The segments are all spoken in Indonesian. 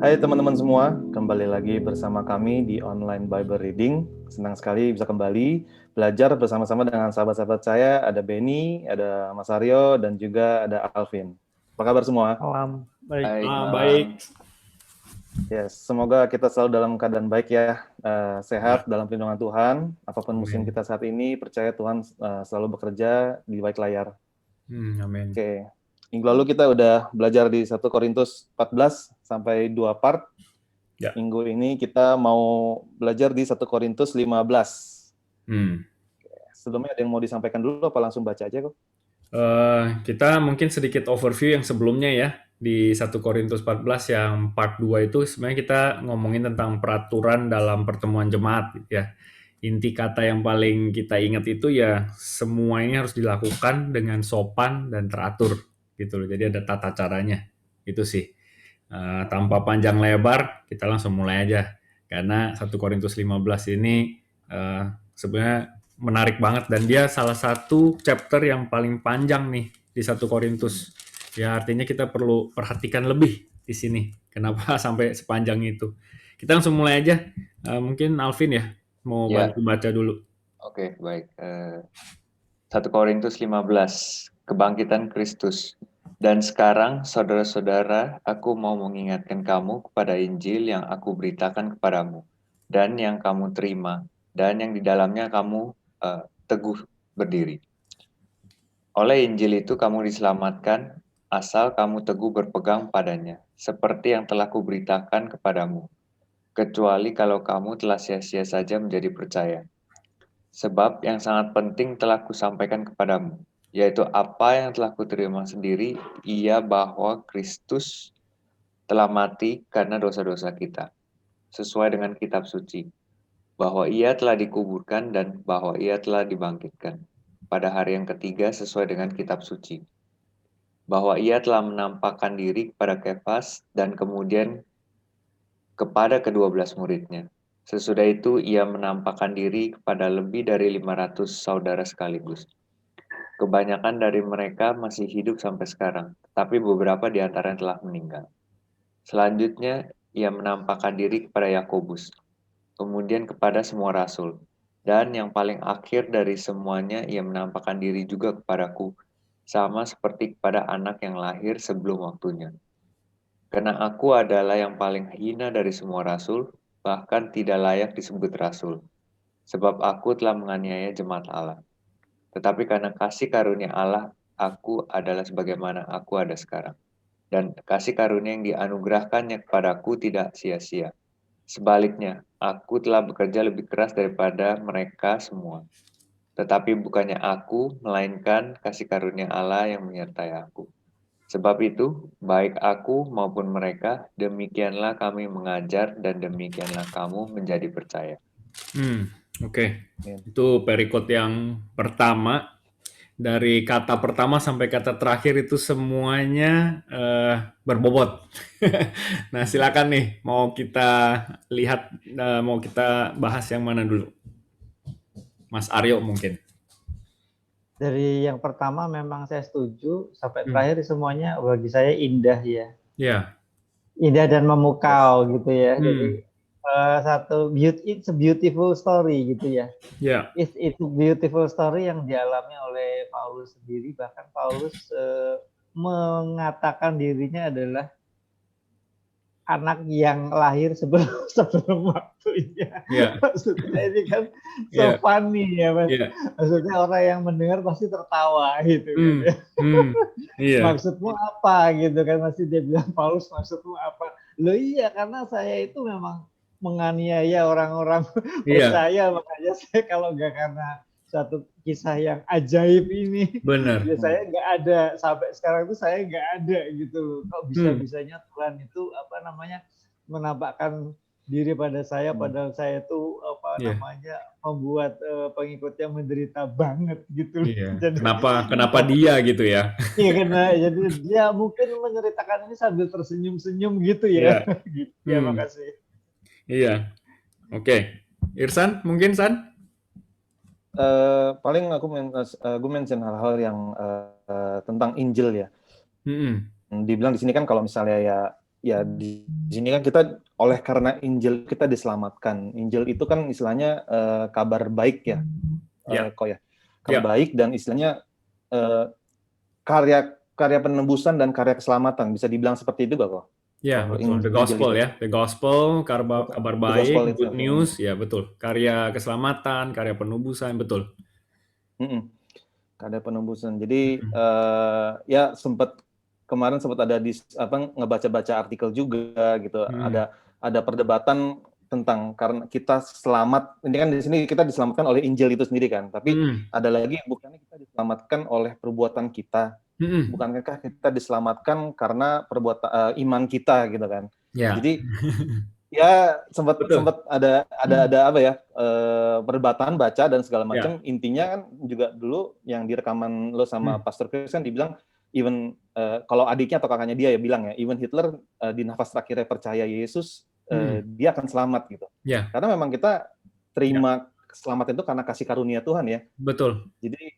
Hai teman-teman semua, kembali lagi bersama kami di online Bible Reading. Senang sekali bisa kembali belajar bersama-sama dengan sahabat-sahabat saya. Ada Benny, ada Mas Aryo, dan juga ada Alvin. Apa kabar semua? Malam, baik. Baik, Baik. Yes, semoga kita selalu dalam keadaan baik ya, sehat Ya. dalam perlindungan Tuhan. Apapun musim Amin. kita saat ini, percaya Tuhan selalu bekerja di balik layar. Amin. Oke, minggu lalu kita udah belajar di 1 Korintus 14 sampai 2 part. Ya. Minggu ini kita mau belajar di 1 Korintus 15. Sebelumnya ada yang mau disampaikan dulu apa langsung baca aja kok? Kita mungkin sedikit overview yang sebelumnya ya. Di 1 Korintus 14 yang part 2 itu sebenarnya kita ngomongin tentang peraturan dalam pertemuan jemaat gitu ya. Inti kata yang paling kita ingat itu ya semua ini harus dilakukan dengan sopan dan teratur gitu loh. Jadi ada tata caranya. Itu sih. Tanpa panjang lebar, kita langsung mulai aja. Karena 1 Korintus 15 ini sebenarnya menarik banget dan dia salah satu chapter yang paling panjang nih di 1 Korintus. Ya artinya kita perlu perhatikan lebih di sini. Kenapa sampai sepanjang itu? Kita langsung mulai aja. Mungkin Alvin ya mau Ya. bantu baca dulu. Oke, baik. 1 Korintus 15, kebangkitan Kristus. Dan sekarang, saudara-saudara, aku mau mengingatkan kamu kepada Injil yang aku beritakan kepadamu, dan yang kamu terima, dan yang di dalamnya kamu teguh berdiri. Oleh Injil itu kamu diselamatkan, asal kamu teguh berpegang padanya, seperti yang telah kuberitakan kepadamu, kecuali kalau kamu telah sia-sia saja menjadi percaya. Sebab yang sangat penting telah kusampaikan kepadamu, yaitu apa yang telah kuterima sendiri, ia bahwa Kristus telah mati karena dosa-dosa kita, sesuai dengan kitab suci, bahwa ia telah dikuburkan dan bahwa ia telah dibangkitkan pada hari yang ketiga sesuai dengan kitab suci, bahwa ia telah menampakkan diri kepada Kefas dan kemudian kepada ke-12 muridnya. Sesudah itu ia menampakkan diri kepada lebih dari 500 saudara sekaligus. Kebanyakan dari mereka masih hidup sampai sekarang, tapi beberapa di antaranya telah meninggal. Selanjutnya ia menampakkan diri kepada Yakobus, kemudian kepada semua rasul, dan yang paling akhir dari semuanya ia menampakkan diri juga kepadaku, sama seperti kepada anak yang lahir sebelum waktunya. Karena aku adalah yang paling hina dari semua rasul, bahkan tidak layak disebut rasul, sebab aku telah menganiaya jemaat Allah. Tetapi karena kasih karunia Allah, aku adalah sebagaimana aku ada sekarang. Dan kasih karunia yang dianugerahkannya kepadaku tidak sia-sia. Sebaliknya, aku telah bekerja lebih keras daripada mereka semua. Tetapi bukannya aku, melainkan kasih karunia Allah yang menyertai aku. Sebab itu, baik aku maupun mereka, demikianlah kami mengajar dan demikianlah kamu menjadi percaya. Oke. Itu perikot yang pertama. Dari kata pertama sampai kata terakhir itu semuanya berbobot. Nah, silakan nih, mau kita lihat, mau kita bahas yang mana dulu? Mas Aryo mungkin. Dari yang pertama memang saya setuju, sampai terakhir semuanya bagi saya indah ya. Ya. Indah dan memukau gitu ya. Jadi it's a beautiful story gitu ya. Ya. It's a beautiful story yang dialami oleh Paulus sendiri. Bahkan Paulus mengatakan dirinya adalah anak yang lahir sebelum waktunya. Yeah. Maksudnya ini kan so funny ya, Mas. Yeah. Maksudnya orang yang mendengar pasti tertawa gitu kan ya. Yeah. Maksudmu apa gitu kan, masih dia bilang, Paulus maksudmu apa? Loh iya, karena saya itu memang menganiaya orang-orang percaya, makanya saya kalau nggak karena satu kisah yang ajaib ini, benar. Ya saya nggak ada, sampai sekarang itu saya nggak ada gitu. Kok bisa-bisanya Tuhan itu menampakkan diri pada saya, padahal saya itu membuat pengikutnya menderita banget gitu. Jadi, kenapa dia gitu ya? Iya, karena jadi dia mungkin menceritakan ini sambil tersenyum-senyum gitu ya. Gitu. Ya, makasih. Iya. Oke. Irsan, mungkin San? Paling aku mention hal-hal yang tentang Injil ya. Dibilang di sini kan kalau misalnya ya ya di sini kan kita oleh karena Injil kita diselamatkan. Injil itu kan istilahnya kabar baik ya, Ya, kok ya. ya, Kabar baik dan istilahnya karya penembusan dan karya keselamatan. Bisa dibilang seperti itu gak kok? ya, Kalau betul. The Injil gospel itu. ya, the gospel, Betul. kabar The gospel baik, good itself. news, ya betul. Karya keselamatan, karya penebusan, betul. Mm-mm. Karya penembusan. Jadi ya kemarin sempat ada di ngebaca-baca artikel juga gitu. Ada perdebatan tentang karena kita selamat. Ini kan di sini kita diselamatkan oleh Injil itu sendiri kan. Tapi ada lagi bukannya kita diselamatkan oleh perbuatan kita. Bukankah kita diselamatkan karena perbuatan iman kita gitu kan. Ya. Jadi ya sempat Betul. ada apa ya perdebatan baca dan segala macam. Ya. Intinya kan juga dulu yang di rekaman lo sama Pastor Chris kan dibilang even kalau adiknya atau kakaknya dia ya bilang ya, even Hitler di nafas terakhirnya percaya Yesus, dia akan selamat gitu. Ya. Karena memang kita terima keselamatan itu karena kasih karunia Tuhan ya. Betul. Jadi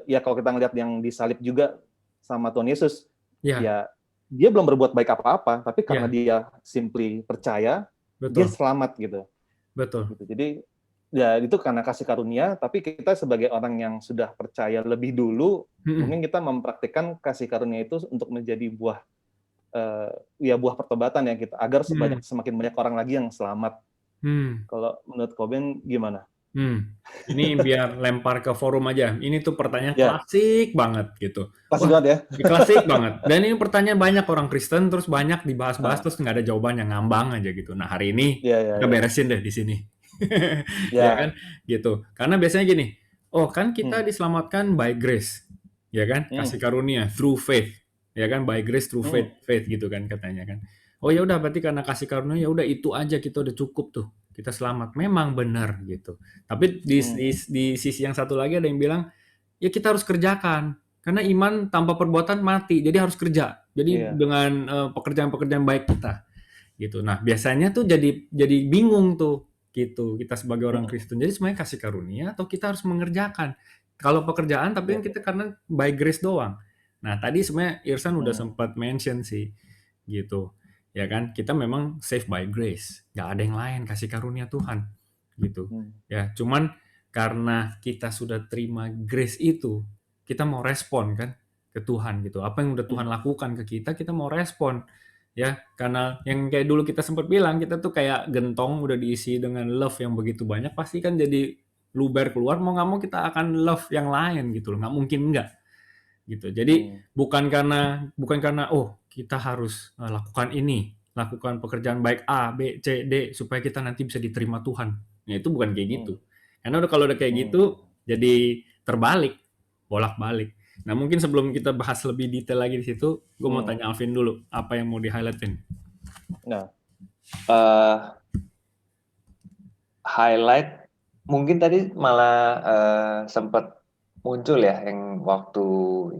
ya kalau kita ngelihat yang disalib juga sama Tuhan Yesus, ya dia belum berbuat baik apa-apa, tapi karena dia simply percaya, dia selamat gitu. Betul. Gitu. Jadi ya itu karena kasih karunia, tapi kita sebagai orang yang sudah percaya lebih dulu, mungkin kita mempraktikkan kasih karunia itu untuk menjadi buah pertobatan ya kita, agar semakin banyak orang lagi yang selamat. Kalau menurut Koben gimana? Ini biar lempar ke forum aja. Ini tuh pertanyaan klasik banget gitu. Klasik banget ya? Klasik banget. Dan ini pertanyaan banyak orang Kristen, terus banyak dibahas-bahas, terus nggak ada jawaban yang ngambang aja gitu. Nah hari ini kita beresin deh di sini. Ya kan? Gitu. Karena biasanya gini, kan kita diselamatkan by grace. Ya kan? Kasih karunia, through faith. Ya kan? By grace, through faith gitu kan katanya kan. Oh ya udah berarti karena kasih karunia ya udah itu aja kita udah cukup tuh. Kita selamat. Memang benar gitu. Tapi di sisi yang satu lagi ada yang bilang, ya kita harus kerjakan. Karena iman tanpa perbuatan mati. Jadi harus kerja. Jadi dengan pekerjaan-pekerjaan baik kita. Gitu. Nah, biasanya tuh jadi bingung tuh gitu. Kita sebagai orang Kristen. Jadi sebenarnya kasih karunia atau kita harus mengerjakan. Kalau pekerjaan tapi kan kita karena by grace doang. Nah, tadi sebenarnya Irsan udah sempat mention sih gitu. Ya kan? Kita memang saved by grace. Gak ada yang lain kasih karunia Tuhan gitu. Ya, cuman karena kita sudah terima grace itu, kita mau respon kan ke Tuhan gitu. Apa yang udah Tuhan lakukan ke kita mau respon. Ya, karena yang kayak dulu kita sempat bilang, kita tuh kayak gentong udah diisi dengan love yang begitu banyak, pasti kan jadi luber keluar, mau nggak mau kita akan love yang lain gitu loh, nggak mungkin nggak gitu. Jadi bukan karena kita harus lakukan ini, lakukan pekerjaan baik A, B, C, D supaya kita nanti bisa diterima Tuhan. Ya itu bukan kayak gitu. Karena kalau udah kayak gitu jadi terbalik, bolak-balik. Nah mungkin sebelum kita bahas lebih detail lagi di situ, gue mau tanya Alvin dulu, apa yang mau di-highlight-in? Nah, highlight mungkin tadi malah sempat muncul ya yang waktu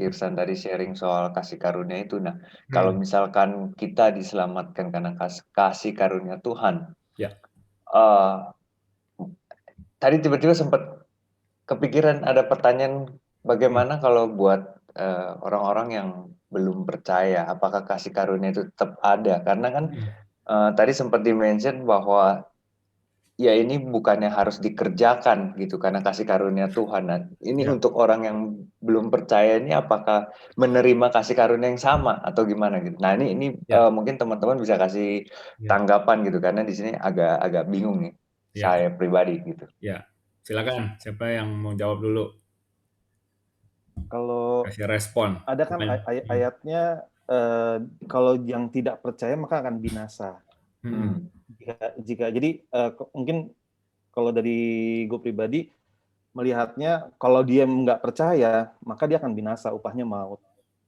Irsan tadi sharing soal kasih karunia itu. Nah, kalau misalkan kita diselamatkan karena kasih karunia Tuhan, tadi tiba-tiba sempat kepikiran ada pertanyaan bagaimana kalau buat orang-orang yang belum percaya, apakah kasih karunia itu tetap ada? Karena kan tadi sempat di-mention bahwa ya ini bukannya harus dikerjakan gitu karena kasih karunia Tuhan. Nah, ini untuk orang yang belum percaya ini apakah menerima kasih karunia yang sama atau gimana gitu. Nah, ini mungkin teman-teman bisa kasih tanggapan gitu karena di sini agak bingung nih saya pribadi gitu. Ya, silakan. Siapa yang mau jawab dulu? Kalau kasih respon. Ada kan ayatnya kalau yang tidak percaya maka akan binasa. Jadi mungkin kalau dari gue pribadi melihatnya kalau dia nggak percaya maka dia akan binasa, upahnya maut.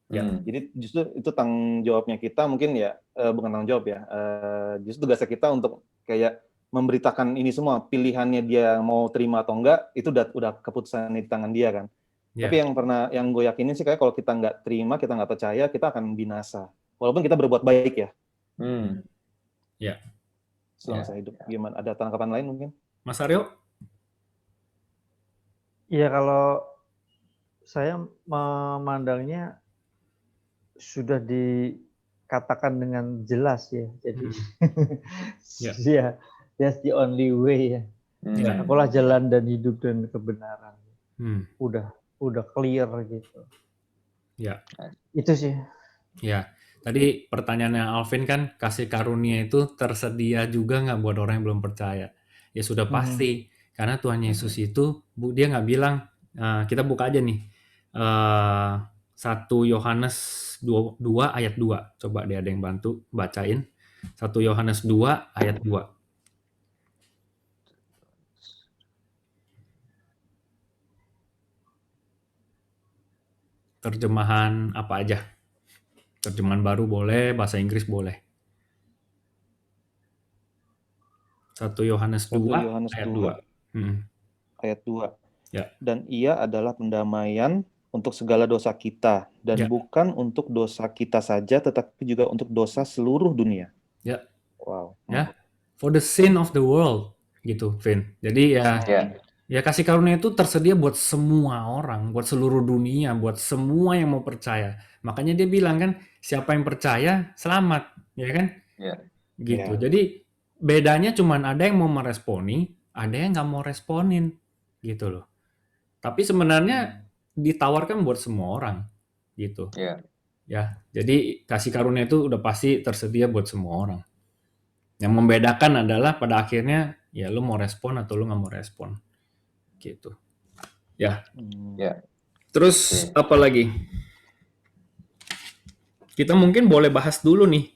Jadi justru itu tanggung jawabnya kita mungkin ya bukan tanggung jawab ya, justru tugasnya kita untuk kayak memberitakan ini semua, pilihannya dia mau terima atau enggak itu udah keputusan di tangan dia kan. Tapi yang gue yakinin sih kayak kalau kita nggak terima, kita nggak percaya, kita akan binasa. Walaupun kita berbuat baik ya. Selama saya hidup. Gimana? Ada tanggapan lain mungkin? Mas Aryo? Iya, kalau saya memandangnya sudah katakan dengan jelas ya. Jadi Ya. ya, that's the only way ya. Ya. Akulah jalan dan hidup dan kebenaran. Udah clear gitu. Ya. Itu sih. Ya. Tadi pertanyaannya Alvin kan, kasih karunia itu tersedia juga nggak buat orang yang belum percaya? Ya sudah pasti, karena Tuhan Yesus itu dia nggak bilang, kita buka aja nih 1 Yohanes 2 ayat 2. Coba deh ada yang bantu bacain. 1 Yohanes 2 ayat 2. Terjemahan apa aja? Terjemahan baru boleh, bahasa Inggris boleh. 1 Yohanes 2 ayat 2. Ayat 2. Ya. Dan ia adalah pendamaian untuk segala dosa kita, dan bukan untuk dosa kita saja, tetapi juga untuk dosa seluruh dunia. Ya. Wow. Ya. For the sin of the world, gitu, Vin. Jadi ya kasih karunia itu tersedia buat semua orang, buat seluruh dunia, buat semua yang mau percaya. Makanya dia bilang kan, siapa yang percaya selamat, ya kan? Gitu. Jadi bedanya cuman ada yang mau meresponi, ada yang nggak mau responin, gitu loh. Tapi sebenarnya ditawarkan buat semua orang, gitu. Ya, jadi kasih karunia itu udah pasti tersedia buat semua orang. Yang membedakan adalah pada akhirnya ya lu mau respon atau lu nggak mau respon, gitu. Ya. Terus apa lagi? Kita mungkin boleh bahas dulu nih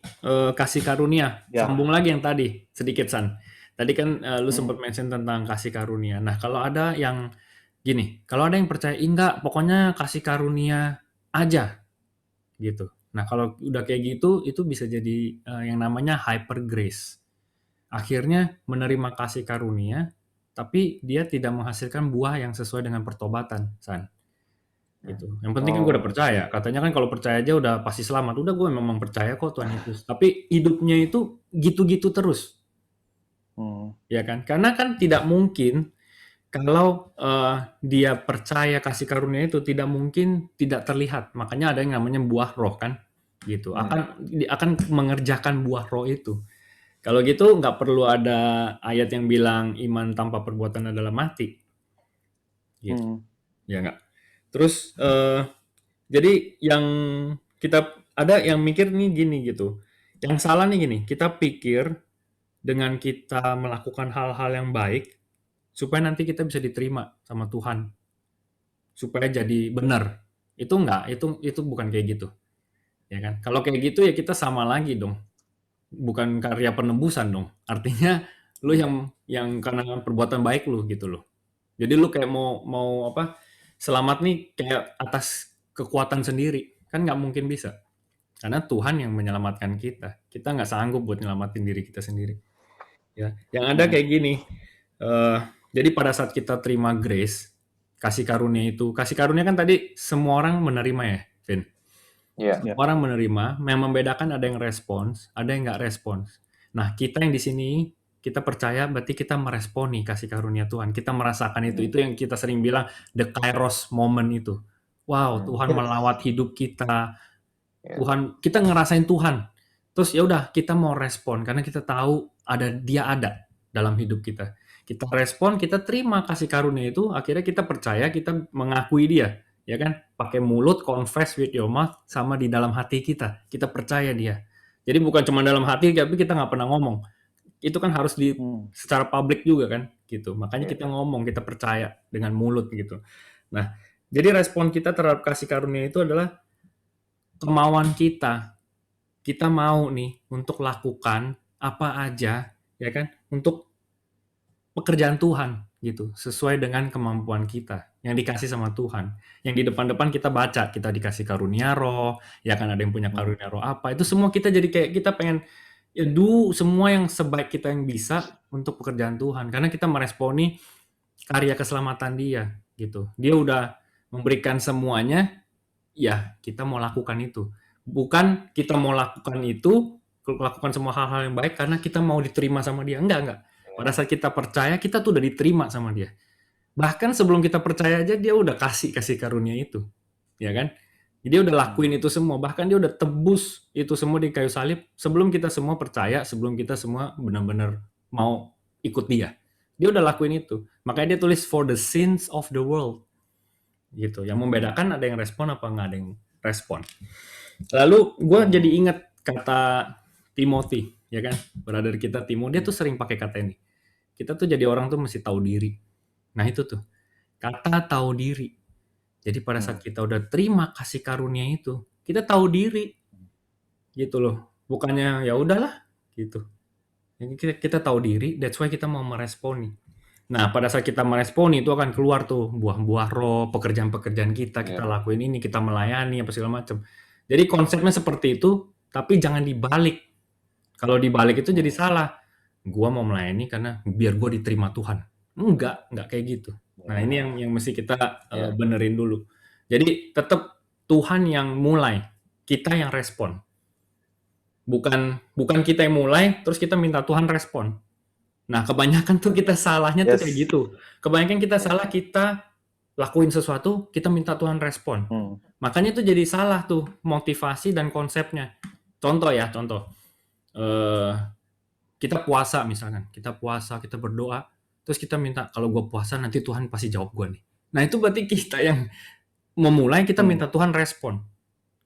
kasih karunia. Sambung lagi yang tadi sedikit San. Tadi kan lu sempat mention tentang kasih karunia. Nah kalau ada yang gini, kalau ada yang percaya enggak, pokoknya kasih karunia aja, gitu. Nah kalau udah kayak gitu, itu bisa jadi yang namanya hyper grace. Akhirnya menerima kasih karunia, tapi dia tidak menghasilkan buah yang sesuai dengan pertobatan, San. Gitu. Yang penting kan gue udah percaya. Katanya kan kalau percaya aja udah pasti selamat. Udah gue memang percaya kok Tuhan Yesus. Tapi hidupnya itu gitu-gitu terus. Ya kan? Karena kan tidak mungkin kalau dia percaya kasih karunia itu tidak mungkin tidak terlihat. Makanya ada yang namanya buah roh kan. Gitu. Akan mengerjakan buah roh itu. Kalau gitu nggak perlu ada ayat yang bilang iman tanpa perbuatan adalah mati. Gitu. Ya nggak? Terus jadi yang kita ada yang mikir nih gini gitu. Yang salah nih gini, kita pikir dengan kita melakukan hal-hal yang baik supaya nanti kita bisa diterima sama Tuhan. Supaya jadi benar. Itu enggak, itu bukan kayak gitu. Ya kan? Kalau kayak gitu ya kita sama lagi dong. Bukan karya penebusan dong. Artinya lu yang karena perbuatan baik lu gitu loh. Jadi lu kayak mau apa? Selamat nih kayak atas kekuatan sendiri. Kan nggak mungkin bisa. Karena Tuhan yang menyelamatkan kita. Kita nggak sanggup buat nyelamatin diri kita sendiri. Ya, yang ada kayak gini. Jadi pada saat kita terima grace, kasih karunia kan tadi semua orang menerima ya, Vin? Semua orang menerima. Yang membedakan ada yang respons, ada yang nggak respons. Nah, kita yang di sini kita percaya berarti kita meresponi kasih karunia Tuhan. Kita merasakan itu. Itu yang kita sering bilang the kairos moment itu. Wow, Tuhan melawat hidup kita. Tuhan, kita ngerasain Tuhan. Terus ya udah kita mau respon karena kita tahu dia ada dalam hidup kita. Kita respon, kita terima kasih karunia itu, akhirnya kita percaya, kita mengakui dia, ya kan? Pakai mulut, confess with your mouth, sama di dalam hati kita percaya dia. Jadi bukan cuma dalam hati, tapi kita nggak pernah ngomong. Itu kan harus secara publik juga kan, gitu. Makanya kita ngomong, kita percaya dengan mulut gitu. Nah, jadi respon kita terhadap kasih karunia itu adalah kemauan kita. Kita mau nih untuk lakukan apa aja, ya kan, untuk pekerjaan Tuhan gitu, sesuai dengan kemampuan kita yang dikasih sama Tuhan. Yang di depan-depan kita baca, kita dikasih karunia roh, ya kan ada yang punya karunia roh apa, itu semua kita jadi kayak kita pengen ya do semua yang sebaik kita yang bisa untuk pekerjaan Tuhan, karena kita meresponi karya keselamatan dia gitu. Dia udah memberikan semuanya, ya kita mau lakukan itu. Bukan kita mau lakukan itu, lakukan semua hal-hal yang baik karena kita mau diterima sama dia. Enggak. Pada saat kita percaya, kita tuh udah diterima sama dia. Bahkan sebelum kita percaya aja, dia udah kasih karunia itu. Ya kan? Dia udah lakuin itu semua, bahkan dia udah tebus itu semua di kayu salib sebelum kita semua percaya, sebelum kita semua benar-benar mau ikut dia. Dia udah lakuin itu. Makanya dia tulis for the sins of the world. Gitu. Yang membedakan ada yang respon apa nggak ada yang respon. Lalu gue jadi ingat kata Timothy, ya kan? Brother kita Timo, dia tuh sering pakai kata ini. Kita tuh jadi orang tuh mesti tahu diri. Nah itu tuh, kata tahu diri. Jadi pada saat kita udah terima kasih karunia itu, kita tahu diri, gitu loh. Bukannya ya udahlah, gitu. Jadi kita tahu diri, that's why kita mau meresponi. Nah pada saat kita meresponi itu akan keluar tuh buah-buah roh, pekerjaan-pekerjaan kita lakuin ini, kita melayani apa segala macam. Jadi konsepnya seperti itu, tapi jangan dibalik. Kalau dibalik itu jadi salah. Gua mau melayani karena biar gua diterima Tuhan. Enggak kayak gitu. Nah, ini yang mesti kita benerin dulu. Jadi tetap Tuhan yang mulai, kita yang respon. Bukan kita yang mulai, terus kita minta Tuhan respon. Nah, kebanyakan tuh kita salahnya tuh kayak gitu. Kebanyakan kita salah, kita lakuin sesuatu, kita minta Tuhan respon. Makanya itu jadi salah tuh motivasi dan konsepnya. Contoh. Kita puasa misalkan, kita berdoa, terus kita minta kalau gue puasa nanti Tuhan pasti jawab gue nih. Nah itu berarti kita yang memulai, kita minta Tuhan respon,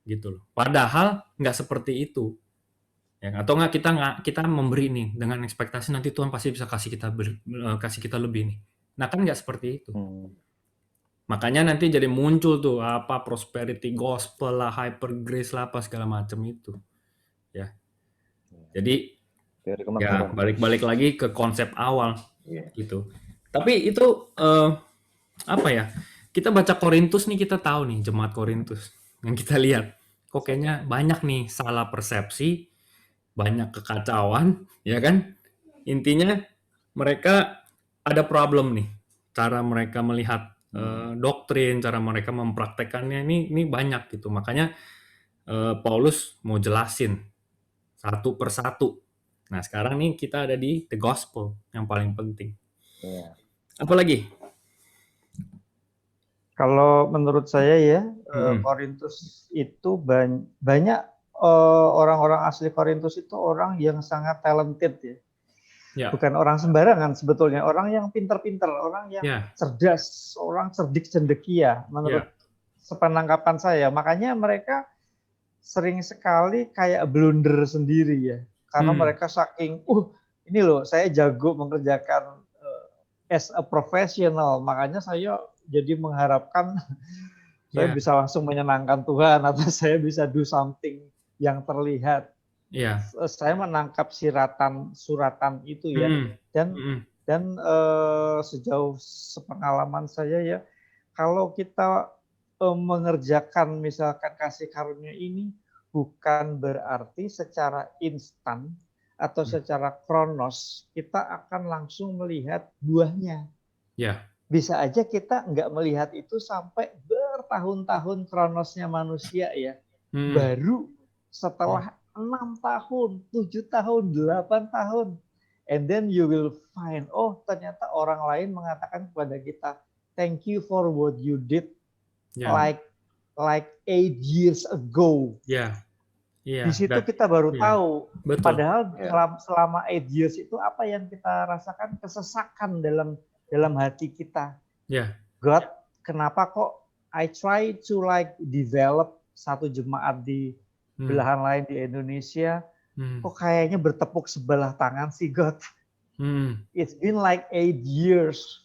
gitu loh. Padahal nggak seperti itu, ya, atau nggak kita memberi nih dengan ekspektasi nanti Tuhan pasti bisa kasih kita lebih nih. Nah kan nggak seperti itu. Makanya nanti jadi muncul tuh apa prosperity gospel lah, hyper grace lah, apa segala macam itu, ya. Jadi ya balik lagi ke konsep awal gitu. Tapi itu apa ya? Kita baca Korintus nih, kita tahu nih jemaat Korintus yang kita lihat kok kayaknya banyak nih salah persepsi, banyak kekacauan, ya kan? Intinya mereka ada problem nih, cara mereka melihat doktrin, cara mereka mempraktekannya ini banyak gitu. Makanya Paulus mau jelasin satu persatu. Nah, sekarang nih kita ada di the gospel yang paling penting. Apa lagi? Kalau menurut saya ya, Korintus itu banyak orang-orang asli Korintus itu orang yang sangat talented ya. Bukan orang sembarangan sebetulnya, orang yang pintar-pintar, orang yang cerdas, orang cerdik cendekia menurut sepenangkapan saya. Makanya mereka sering sekali kayak blunder sendiri ya. Karena mereka saking, ini loh saya jago mengerjakan as a professional, makanya saya jadi mengharapkan saya bisa langsung menyenangkan Tuhan atau saya bisa do something yang terlihat. Saya menangkap suratan itu ya, dan sejauh sepengalaman saya ya, kalau kita mengerjakan misalkan kasih karunia ini, bukan berarti secara instan atau secara kronos kita akan langsung melihat buahnya. Bisa aja kita nggak melihat itu sampai bertahun-tahun kronosnya manusia ya. Baru setelah 6 tahun, 7 tahun, 8 tahun. And then you will find, ternyata orang lain mengatakan kepada kita, thank you for what you did like 8 years ago. Di situ kita baru tahu. Betul. Padahal selama 8 years itu apa yang kita rasakan? Kesesakan dalam hati kita. God, kenapa kok I try to develop satu jemaat di belahan lain di Indonesia, kok kayaknya bertepuk sebelah tangan sih God. It's been like 8 years.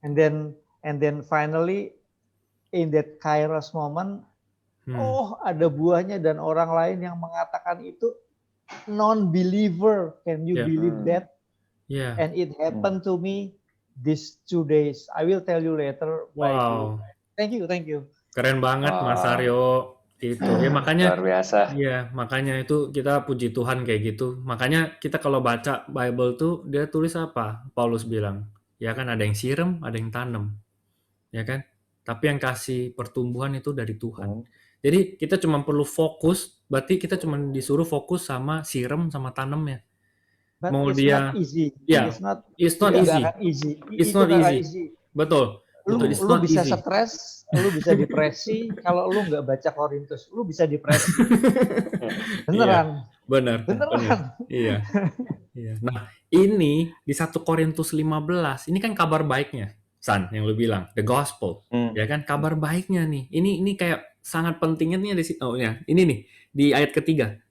And then finally in that Kairos moment, ada buahnya dan orang lain yang mengatakan itu non-believer. Can you believe that? And it happened to me these 2 days. I will tell you later. Wow. Thank you. Keren banget Mas Aryo. Itu ya makanya luar biasa. Iya, makanya itu kita puji Tuhan kayak gitu. Makanya kita kalau baca Bible tuh dia tulis apa? Paulus bilang, ya kan ada yang siram, ada yang tanam. Ya kan? Tapi yang kasih pertumbuhan itu dari Tuhan. Jadi kita cuma perlu fokus, berarti kita cuma disuruh fokus sama siram sama tanamnya. But mau it's dia not easy. Yeah, it's not easy. Easy. It's not easy. Betul. Gitu. It's Lu not bisa easy. stres, lu bisa depresi kalau lu nggak baca Korintus, lu bisa depresi. Iya, Beneran. benar. Beneran. Iya. Iya. Nah, ini di 1 Korintus 15, ini kan kabar baiknya, San, yang lu bilang, the gospel. Ya kan, kabar baiknya nih. Ini kayak sangat pentingnya nih di situ. Oh ya, ini nih di ayat ketiga.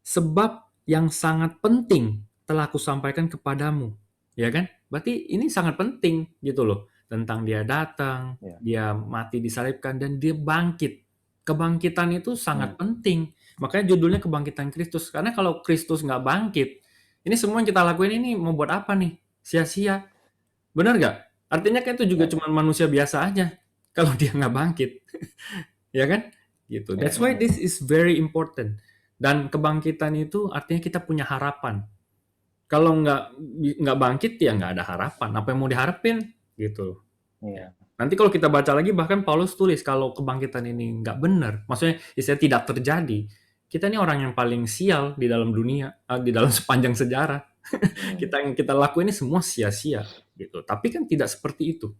Sebab yang sangat penting telah aku sampaikan kepadamu. Ya kan? Berarti ini sangat penting gitu loh. Tentang dia datang, dia mati disalibkan, dan dia bangkit. Kebangkitan itu sangat penting. Makanya judulnya kebangkitan Kristus. Karena kalau Kristus nggak bangkit, ini semua yang kita lakuin ini mau buat apa nih? Sia-sia. Benar nggak? Artinya kan itu juga cuma manusia biasa aja. Kalau dia nggak bangkit. Ya kan? Gitu. That's why this is very important. Dan kebangkitan itu artinya kita punya harapan. Kalau nggak bangkit ya nggak ada harapan. Apa yang mau diharapin? Gitu. Iya. Nanti kalau kita baca lagi bahkan Paulus tulis kalau kebangkitan ini nggak benar, maksudnya istilah tidak terjadi, kita ini orang yang paling sial di dalam dunia, di dalam sepanjang sejarah. Kita lakuin ini semua sia-sia gitu. Tapi kan tidak seperti itu.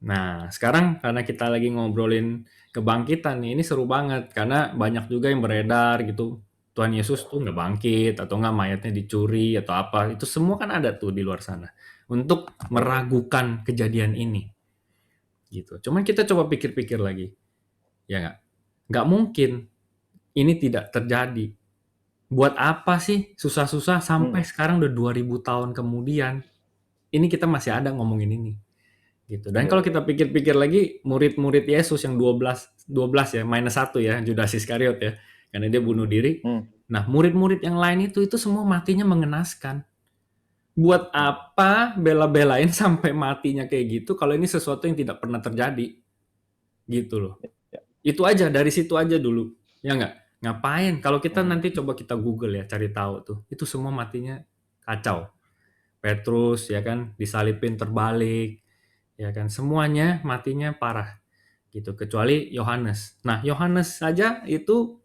Nah, sekarang karena kita lagi ngobrolin kebangkitan nih, ini seru banget karena banyak juga yang beredar gitu. Tuhan Yesus tuh nggak bangkit atau nggak mayatnya dicuri atau apa. Itu semua kan ada tuh di luar sana untuk meragukan kejadian ini. Gitu. Cuman kita coba pikir-pikir lagi. Ya nggak? Nggak mungkin ini tidak terjadi. Buat apa sih susah-susah sampai sekarang udah 2000 tahun kemudian ini kita masih ada ngomongin ini. Gitu. Dan kalau kita pikir-pikir lagi, murid-murid Yesus yang 12 ya, minus 1 ya, Judas Iskariot ya, karena dia bunuh diri. Nah, murid-murid yang lain itu semua matinya mengenaskan. Buat apa bela-belain sampai matinya kayak gitu kalau ini sesuatu yang tidak pernah terjadi? Gitu loh. Itu aja, dari situ aja dulu. Ya nggak? Ngapain? Kalau kita nanti coba kita Google ya, cari tahu tuh. Itu semua matinya kacau. Petrus ya kan, disalipin terbalik. Ya kan, semuanya matinya parah. Gitu, kecuali Yohanes. Nah, Yohanes saja itu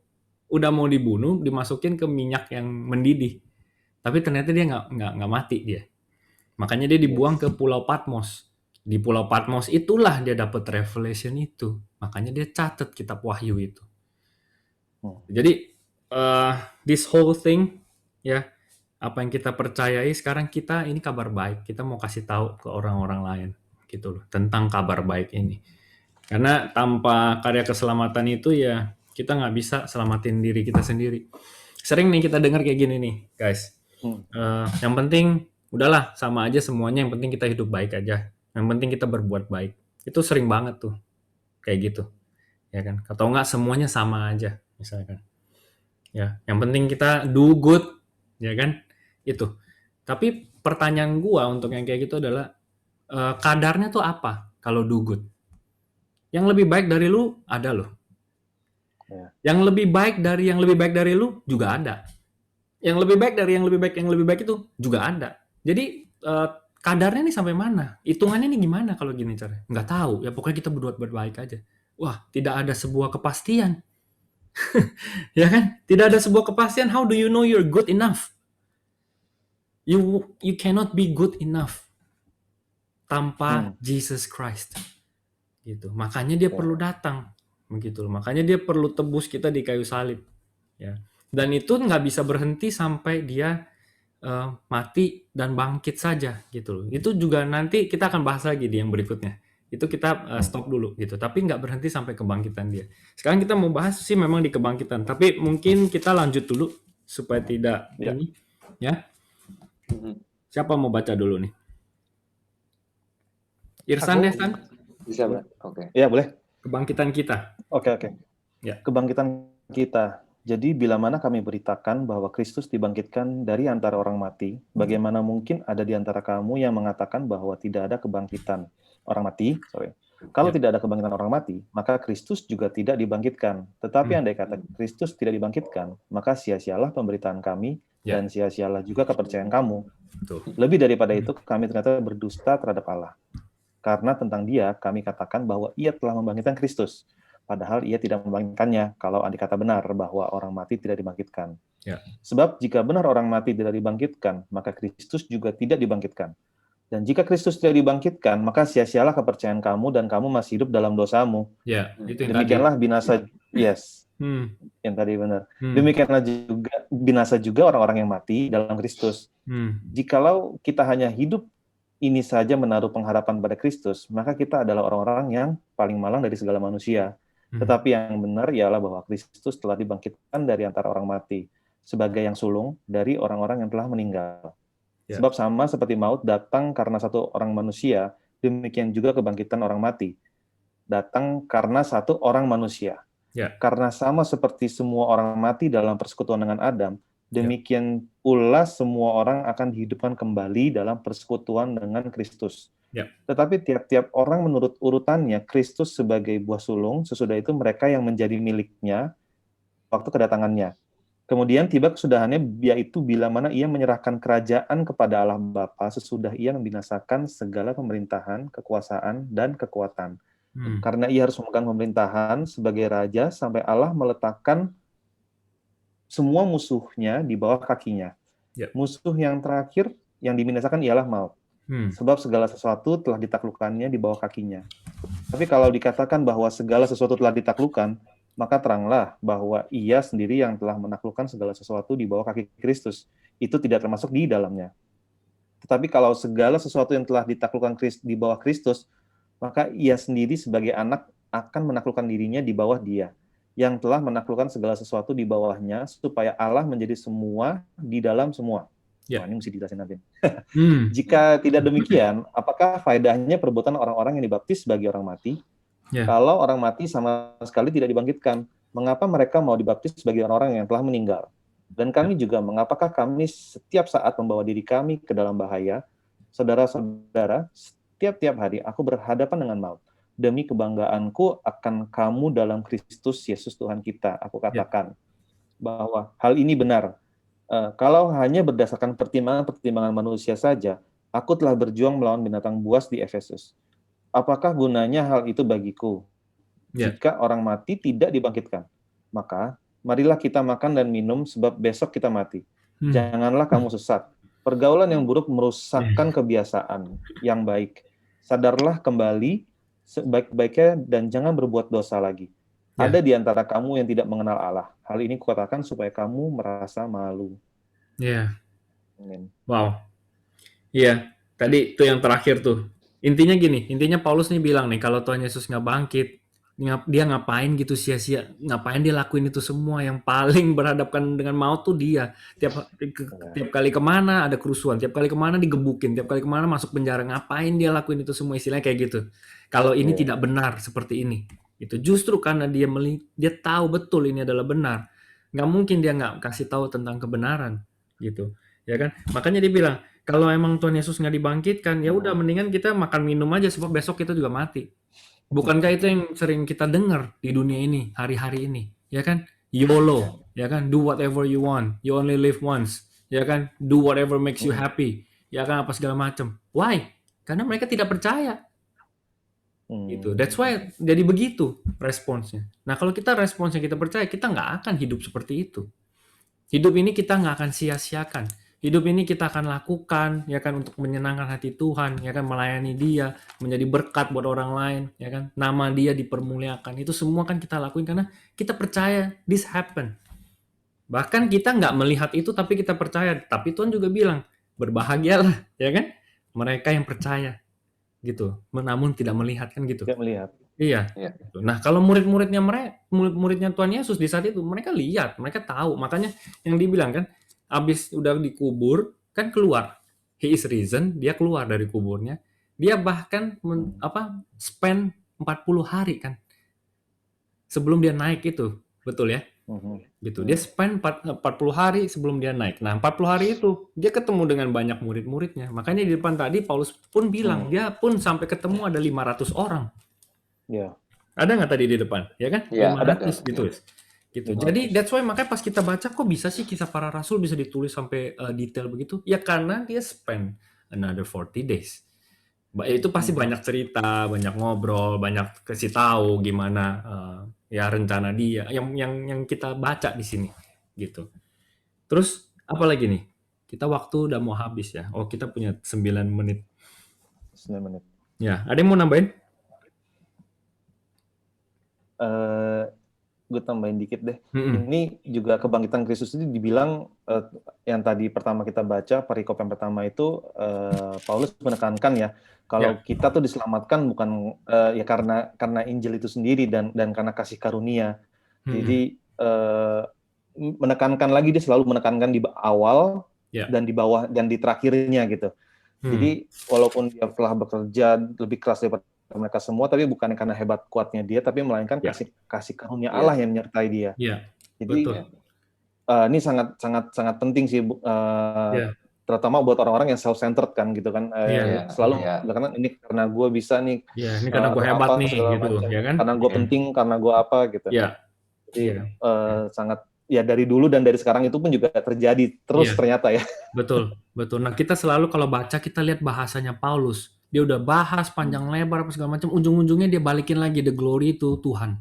udah mau dibunuh, dimasukin ke minyak yang mendidih. Tapi ternyata dia nggak mati dia. Makanya dia dibuang ke Pulau Patmos. Di Pulau Patmos itulah dia dapat revelation itu. Makanya dia catat kitab Wahyu itu. Jadi this whole thing ya, apa yang kita percayai sekarang kita ini kabar baik. Kita mau kasih tahu ke orang-orang lain gitu loh tentang kabar baik ini. Karena tanpa karya keselamatan itu ya kita nggak bisa selamatin diri kita sendiri. Sering nih kita dengar kayak gini nih, guys. Yang penting udahlah sama aja semuanya, yang penting kita hidup baik aja. Yang penting kita berbuat baik. Itu sering banget tuh. Kayak gitu. Ya kan? Atau enggak semuanya sama aja misalkan. Ya, yang penting kita do good, ya kan? Itu. Tapi pertanyaan gua untuk yang kayak gitu adalah kadarnya tuh apa kalau do good? Yang lebih baik dari lu ada loh. Yang lebih baik dari lu juga ada. Yang lebih baik dari yang lebih baik itu juga ada. Jadi kadarnya nih sampai mana? Hitungannya nih gimana kalau gini caranya? Nggak tahu. Ya pokoknya kita berbuat baik aja. Wah, tidak ada sebuah kepastian. Ya kan? Tidak ada sebuah kepastian. How do you know you're good enough? You cannot be good enough tanpa Jesus Christ. Gitu. Makanya dia perlu datang. Begitu. Makanya dia perlu tebus kita di kayu salib. Ya. Dan itu nggak bisa berhenti sampai dia mati dan bangkit saja gitu loh. Itu juga nanti kita akan bahas lagi di yang berikutnya. Itu kita stop dulu gitu. Tapi nggak berhenti sampai kebangkitan dia. Sekarang kita mau bahas sih memang di kebangkitan. Tapi mungkin kita lanjut dulu supaya tidak ini ya. Siapa mau baca dulu nih? Irsan deh, San. Bisa, Bang. Oke. Ya, boleh. Kebangkitan kita. Oke. Ya. Kebangkitan kita. Jadi bila mana kami beritakan bahwa Kristus dibangkitkan dari antara orang mati, bagaimana mungkin ada di antara kamu yang mengatakan bahwa tidak ada kebangkitan orang mati? Kalau tidak ada kebangkitan orang mati, maka Kristus juga tidak dibangkitkan. Tetapi andai kata Kristus tidak dibangkitkan, maka sia-sialah pemberitaan kami dan sia-sialah juga kepercayaan kamu. Betul. Lebih daripada itu, kami ternyata berdusta terhadap Allah. Karena tentang dia, kami katakan bahwa ia telah membangkitkan Kristus. Padahal ia tidak membangkitkannya kalau andai kata benar bahwa orang mati tidak dibangkitkan. Sebab jika benar orang mati tidak dibangkitkan, maka Kristus juga tidak dibangkitkan. Dan jika Kristus tidak dibangkitkan, maka sia-sialah kepercayaan kamu dan kamu masih hidup dalam dosamu. Ya, itu yang tadi. Demikianlah binasa, yes, yang tadi benar. Demikianlah juga binasa juga orang-orang yang mati dalam Kristus. Jikalau kita hanya hidup ini saja menaruh pengharapan pada Kristus, maka kita adalah orang-orang yang paling malang dari segala manusia. Tetapi yang benar ialah bahwa Kristus telah dibangkitkan dari antara orang mati, sebagai yang sulung dari orang-orang yang telah meninggal. Sebab sama seperti maut datang karena satu orang manusia, demikian juga kebangkitan orang mati datang karena satu orang manusia. Karena sama seperti semua orang mati dalam persekutuan dengan Adam, demikian pula semua orang akan dihidupkan kembali dalam persekutuan dengan Kristus. Tetapi tiap-tiap orang menurut urutannya, Kristus sebagai buah sulung, sesudah itu mereka yang menjadi miliknya waktu kedatangannya. Kemudian tiba kesudahannya, yaitu bila mana ia menyerahkan kerajaan kepada Allah Bapa sesudah ia membinasakan segala pemerintahan, kekuasaan, dan kekuatan. Karena ia harus memegang pemerintahan sebagai raja sampai Allah meletakkan semua musuhnya di bawah kakinya. Musuh yang terakhir yang dibinasakan ialah maut. Sebab segala sesuatu telah ditaklukkannya di bawah kakinya. Tapi kalau dikatakan bahwa segala sesuatu telah ditaklukkan, maka teranglah bahwa ia sendiri yang telah menaklukkan segala sesuatu di bawah kaki Kristus. Itu tidak termasuk di dalamnya. Tetapi kalau segala sesuatu yang telah ditaklukkan di bawah Kristus, maka ia sendiri sebagai anak akan menaklukkan dirinya di bawah dia, yang telah menaklukkan segala sesuatu di bawahnya, supaya Allah menjadi semua di dalam semua. Wah, ini mesti dijelasin nanti. Jika tidak demikian, apakah faedahnya perbuatan orang-orang yang dibaptis sebagai orang mati? Kalau orang mati sama sekali tidak dibangkitkan, mengapa mereka mau dibaptis sebagai orang-orang yang telah meninggal? Dan kami juga, mengapakah kami setiap saat membawa diri kami ke dalam bahaya? Saudara-saudara, tiap-tiap hari aku berhadapan dengan maut. Demi kebanggaanku akan kamu dalam Kristus Yesus Tuhan kita, aku katakan bahwa hal ini benar. Kalau hanya berdasarkan pertimbangan manusia saja, aku telah berjuang melawan binatang buas di Efesus. Apakah gunanya hal itu bagiku? Jika orang mati tidak dibangkitkan, maka marilah kita makan dan minum, sebab besok kita mati. Janganlah kamu sesat. Pergaulan yang buruk merusakkan kebiasaan yang baik. Sadarlah kembali sebaik-baiknya dan jangan berbuat dosa lagi. Ada di antara kamu yang tidak mengenal Allah. Hal ini kukatakan supaya kamu merasa malu. Wow. Iya, tadi itu yang terakhir tuh. Intinya gini, intinya Paulus nih bilang nih, kalau Tuhan Yesus nggak bangkit, dia ngapain gitu sia-sia, ngapain dia lakuin itu semua, yang paling berhadapan dengan maut tuh dia. Tiap kali kemana ada kerusuhan, tiap kali kemana digebukin, tiap kali kemana masuk penjara, ngapain dia lakuin itu semua, istilahnya kayak gitu. Kalau ini tidak benar seperti ini, itu justru karena dia tahu betul ini adalah benar, nggak mungkin dia nggak kasih tahu tentang kebenaran, gitu, ya kan? Makanya dia bilang, kalau emang Tuhan Yesus nggak dibangkitkan, ya udah mendingan kita makan minum aja, sebab besok kita juga mati. Bukankah itu yang sering kita dengar di dunia ini, hari-hari ini, ya kan? YOLO, ya kan? Do whatever you want, you only live once, ya kan? Do whatever makes you happy, ya kan? Apa segala macam. Why? Karena mereka tidak percaya. Gitu. That's why jadi begitu responsnya. Nah, kalau kita responsnya kita percaya, kita nggak akan hidup seperti itu. Hidup ini kita nggak akan sia-siakan. Hidup ini kita akan lakukan, ya kan, untuk menyenangkan hati Tuhan, ya kan, melayani Dia, menjadi berkat buat orang lain, ya kan, nama Dia dipermuliakan. Itu semua kan kita lakuin karena kita percaya this happen. Bahkan kita nggak melihat itu, tapi kita percaya. Tapi Tuhan juga bilang, berbahagialah, ya kan, mereka yang percaya, gitu. Namun tidak melihat, kan gitu. Tidak melihat. Iya. Nah, kalau murid-muridnya Tuhan Yesus di saat itu, mereka lihat, mereka tahu. Makanya yang dibilang kan, abis udah dikubur, kan keluar. He is risen, dia keluar dari kuburnya. Dia bahkan spend 40 hari kan. Sebelum dia naik itu. Betul ya? Gitu. Dia spend 40 hari sebelum dia naik. Nah, 40 hari itu, dia ketemu dengan banyak murid-muridnya. Makanya di depan tadi, Paulus pun bilang, dia pun sampai ketemu ada 500 orang. Ada nggak tadi di depan? Ya kan? 500 gitu. Gitu. Jadi that's why makanya pas kita baca, kok bisa sih Kisah Para Rasul bisa ditulis sampai detail begitu? Ya karena dia spend another 40 days. Itu pasti banyak cerita, banyak ngobrol, banyak kasih tahu gimana ya rencana dia yang kita baca di sini gitu. Terus apa lagi nih? Kita waktu udah mau habis ya. Oh, kita punya 9 menit. 9 menit. Ya, ada yang mau nambahin? Gue tambahin dikit deh. Ini juga kebangkitan Kristus itu dibilang yang tadi pertama kita baca perikop yang pertama itu Paulus menekankan ya kalau kita tuh diselamatkan bukan ya karena Injil itu sendiri dan karena kasih karunia. Jadi menekankan lagi, dia selalu menekankan di awal dan di bawah dan di terakhirnya gitu. Jadi walaupun dia telah bekerja lebih keras daripada mereka semua, tapi bukan karena hebat kuatnya dia, tapi melainkan kasih karunia Allah yang menyertai dia. Jadi ini sangat penting sih, terutama buat orang-orang yang self-centered kan gitu kan, selalu karena ini karena gue bisa nih, ini karena gue hebat nih gitu, ya kan? Karena gue penting, karena gue apa gitu. Jadi sangat ya dari dulu dan dari sekarang itu pun juga terjadi terus ternyata ya. Betul. Nah kita selalu kalau baca kita lihat bahasanya Paulus. Dia udah bahas panjang lebar apa segala macam, ujung-ujungnya dia balikin lagi the glory itu Tuhan.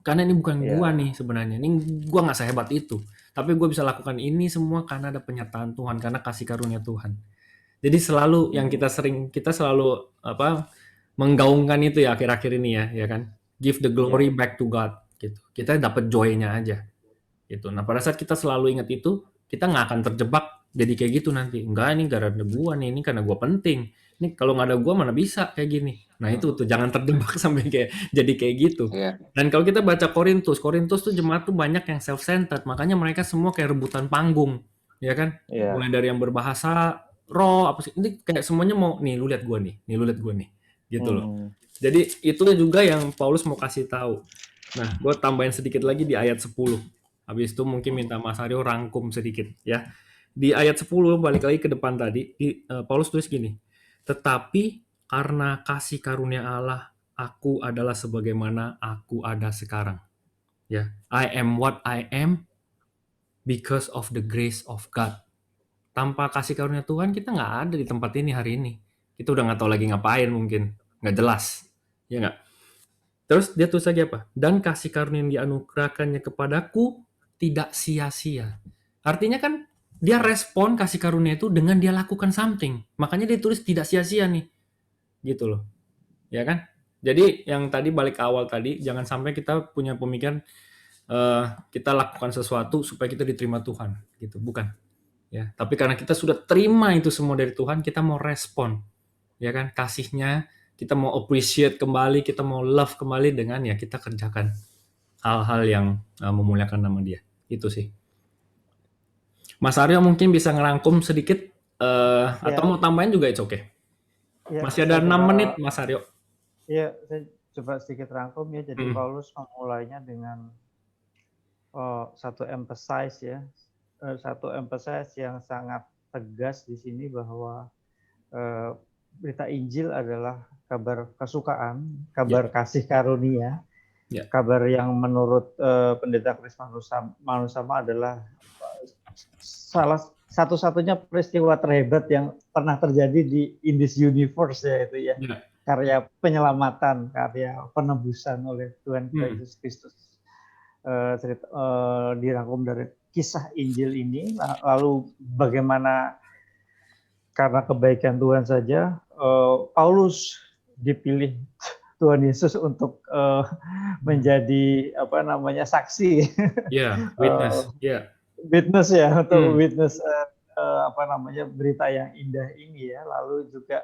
Karena ini bukan gua nih sebenarnya, ini gua nggak sehebat itu, tapi gua bisa lakukan ini semua karena ada penyertaan Tuhan, karena kasih karunia Tuhan. Jadi selalu yang kita selalu menggaungkan itu ya akhir-akhir ini ya kan, give the glory back to God gitu. Kita dapat joy-nya aja gitu. Nah pada saat kita selalu ingat itu, kita nggak akan terjebak jadi kayak gitu nanti. Enggak, ini gara-gara gua nih, ini karena gua penting. Ini kalau nggak ada gua mana bisa kayak gini. Nah itu tuh jangan terjebak sampai jadi kayak gitu. Dan kalau kita baca Korintus tuh jemaat tuh banyak yang self-centered, makanya mereka semua kayak rebutan panggung, ya kan? Mulai dari yang berbahasa roh apa sih, ini kayak semuanya mau nih lu lihat gua nih lu lihat gua nih, gitu loh. Jadi itu juga yang Paulus mau kasih tahu. Nah, gua tambahin sedikit lagi di ayat 10. Habis itu mungkin minta Mas Aryo rangkum sedikit ya. Di ayat 10 balik lagi ke depan tadi, Paulus tulis gini, tetapi karena kasih karunia Allah, aku adalah sebagaimana aku ada sekarang. Ya, I am what I am because of the grace of God. Tanpa kasih karunia Tuhan, kita nggak ada di tempat ini hari ini. Kita udah nggak tahu lagi ngapain mungkin, nggak jelas, ya nggak? Terus dia tulis lagi apa? Dan kasih karunia yang dianugerahkannya kepadaku tidak sia-sia. Artinya kan dia respon kasih karunia itu dengan dia lakukan something. Makanya dia tulis tidak sia-sia nih. Gitu loh. Ya kan? Jadi yang tadi balik awal tadi, jangan sampai kita punya pemikiran kita lakukan sesuatu supaya kita diterima Tuhan. Gitu, bukan. Ya, tapi karena kita sudah terima itu semua dari Tuhan, kita mau respon. Ya kan? Kasihnya, kita mau appreciate kembali, kita mau love kembali dengan ya kita kerjakan hal-hal yang memuliakan nama Dia. Itu sih. Mas Aryo mungkin bisa ngerangkum sedikit atau mau tambahin juga it's okay. Masih ada 6 menit Mas Aryo. Iya, saya coba sedikit rangkum ya. Jadi Paulus memulainya dengan satu emphasize ya. Satu emphasize yang sangat tegas di sini bahwa berita Injil adalah kabar kesukaan, kabar kasih karunia, kabar yang menurut Pendeta Chris Manusama adalah salah satu-satunya peristiwa terhebat yang pernah terjadi in this universe ya itu ya. Karya penyelamatan, karya penebusan oleh Tuhan Yesus Kristus. Dirangkum dari kisah Injil ini, lalu bagaimana karena kebaikan Tuhan saja Paulus dipilih Tuhan Yesus untuk menjadi saksi, witness ya, untuk witness berita yang indah ini ya. Lalu juga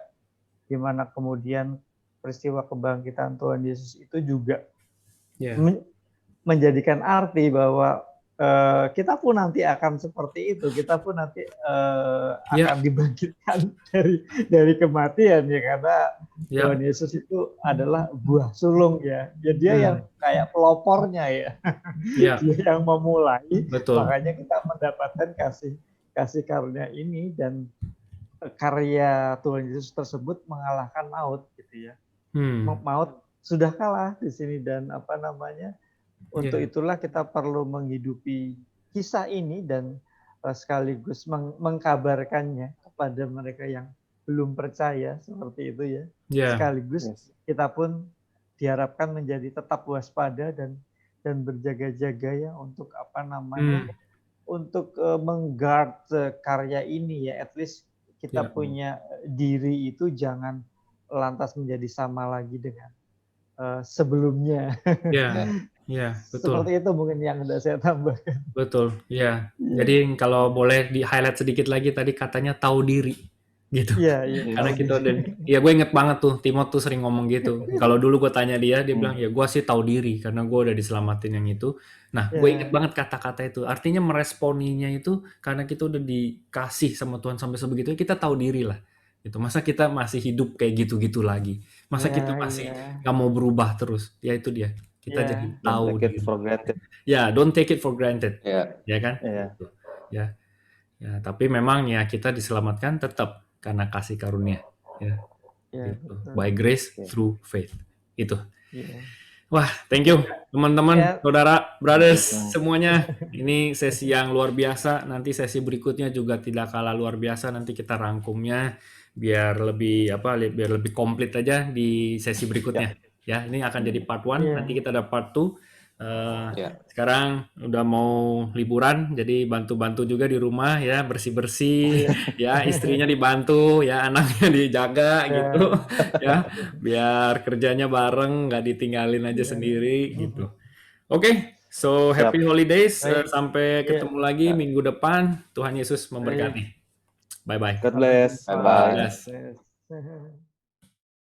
gimana kemudian peristiwa kebangkitan Tuhan Yesus itu juga menjadikan arti bahwa kita pun nanti akan seperti itu, kita pun nanti akan dibangkitkan dari kematian ya, karena Tuhan Yesus itu adalah buah sulung ya, dia yang kayak pelopornya ya, dia yang memulai. Betul. Makanya kita mendapatkan kasih karunia ini, dan karya Tuhan Yesus tersebut mengalahkan maut gitu ya. Maut sudah kalah di sini, dan untuk itulah kita perlu menghidupi kisah ini dan sekaligus mengkabarkannya kepada mereka yang belum percaya, seperti itu ya. Sekaligus kita pun diharapkan menjadi tetap waspada dan berjaga-jaga ya untuk untuk mengguard karya ini ya. At least kita punya diri itu jangan lantas menjadi sama lagi dengan sebelumnya. Ya, betul. Seperti itu mungkin yang udah saya tambahkan. Betul, ya. Jadi kalau boleh di highlight sedikit lagi tadi katanya tahu diri, gitu. Iya. Karena kita udah, ya gue inget banget tuh, Timot tuh sering ngomong gitu. Kalau dulu gue tanya dia bilang, ya gue sih tahu diri karena gue udah diselamatin yang itu. Nah, gue inget banget kata-kata itu. Artinya meresponinya itu karena kita udah dikasih sama Tuhan sampai sebegitu, kita tahu diri lah. Gitu. Masa kita masih hidup kayak gitu-gitu lagi? Masa kita masih nggak mau berubah terus? Ya itu dia. Kita jadi tahu Don't take it diri. for granted. Ya, don't take it for granted. Ya kan? Iya. Gitu. Ya, tapi memang ya kita diselamatkan tetap karena kasih karunia. Ya. Gitu. By grace through faith. Itu. Wah, thank you teman-teman, saudara, brothers semuanya. Ini sesi yang luar biasa. Nanti sesi berikutnya juga tidak kalah luar biasa. Nanti kita rangkumnya biar lebih komplit aja di sesi berikutnya. Ya, ini akan jadi part 1. Nanti kita ada part 2. Sekarang udah mau liburan, jadi bantu-bantu juga di rumah ya, bersih-bersih, ya istrinya dibantu, ya anaknya dijaga gitu, ya biar kerjanya bareng, nggak ditinggalin aja sendiri gitu. Oke, so happy holidays, sampai ketemu lagi minggu depan. Tuhan Yesus memberkati. Bye bye. God bless. Bye bye. Yes.